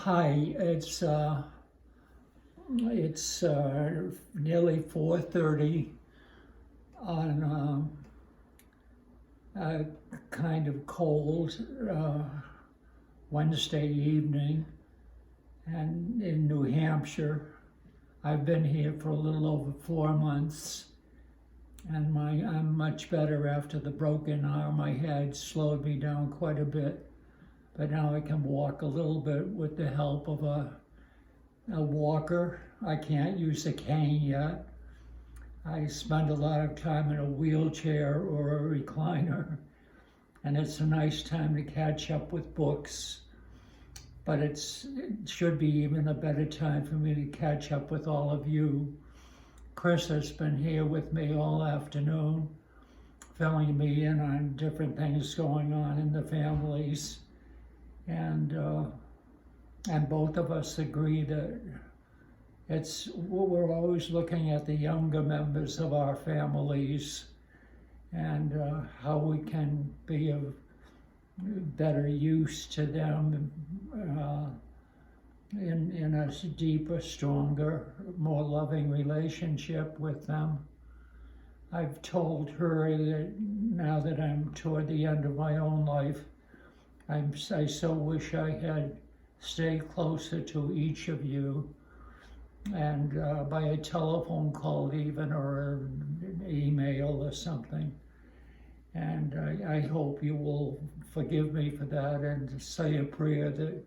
Hi, it's nearly 4:30 on a kind of cold Wednesday evening, and in New Hampshire. I've been here for a little over 4 months, and I'm much better after the broken arm I had slowed me down quite a bit. But now I can walk a little bit with the help of a walker. I can't use a cane yet. I spend a lot of time in a wheelchair or a recliner, and it's a nice time to catch up with books. But it should be even a better time for me to catch up with all of you. Chris has been here with me all afternoon, filling me in on different things going on in the families. And both of us agree that we're always looking at the younger members of our families and how we can be of better use to them in a deeper, stronger, more loving relationship with them. I've told her that now that I'm toward the end of my own life, I so wish I had stayed closer to each of you, and by a telephone call even, or an email or something. And I hope you will forgive me for that and say a prayer that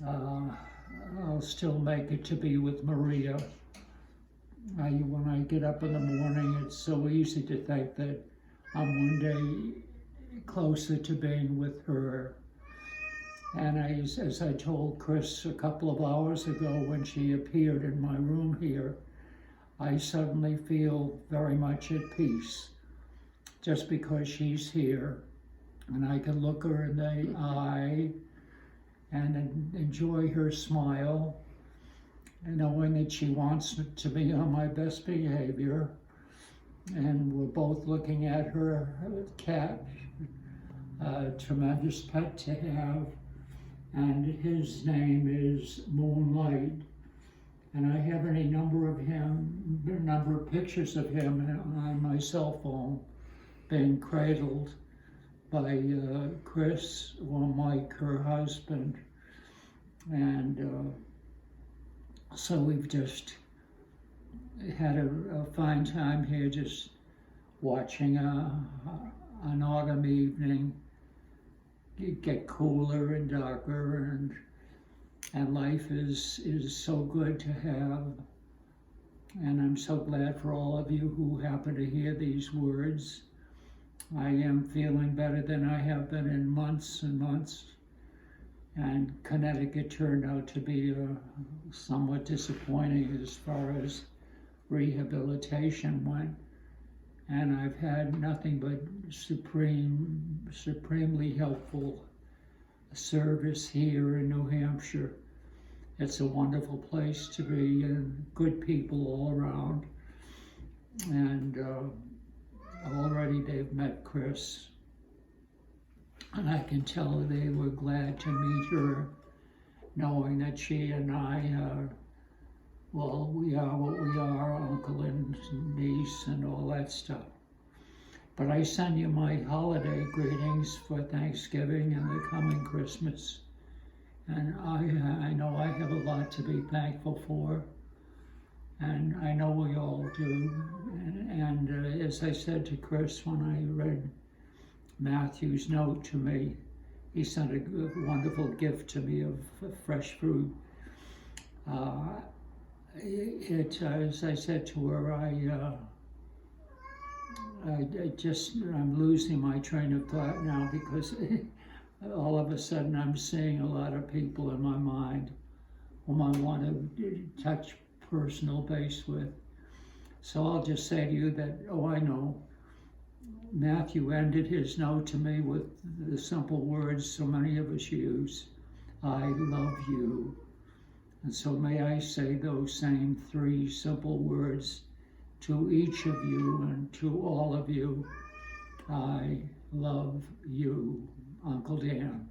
I'll still make it to be with Maria. When I get up in the morning, it's so easy to think that I'm one day closer to being with her. And as I told Chris a couple of hours ago when she appeared in my room here, I suddenly feel very much at peace, just because she's here and I can look her in the eye and enjoy her smile, and knowing that she wants to be on my best behavior. And we're both looking at her cat, a tremendous pet to have, and his name is Moonlight. And I have any number of pictures of him on my cell phone being cradled by Chris or Mike, her husband. And so we've just had a fine time here, just watching an autumn evening get cooler and darker, and life is so good to have. And I'm so glad for all of you who happen to hear these words. I am feeling better than I have been in months and months. And Connecticut turned out to be somewhat disappointing as far as rehabilitation went. And I've had nothing but supremely helpful service here in New Hampshire. It's a wonderful place to be, and good people all around. And already they've met Chris, and I can tell they were glad to meet her, knowing that she and I are, well, we are what we are, uncle and niece and all that stuff. But I send you my holiday greetings for Thanksgiving and the coming Christmas. And I know I have a lot to be thankful for, and I know we all do. And as I said to Chris when I read Matthew's note to me, he sent a wonderful gift to me of fresh fruit. As I said to her, I'm losing my train of thought now, because all of a sudden I'm seeing a lot of people in my mind whom I want to touch personal base with. So I'll just say to you that, I know, Matthew ended his note to me with the simple words so many of us use: I love you. And so may I say those same 3 simple words to each of you and to all of you. I love you, Uncle Dan.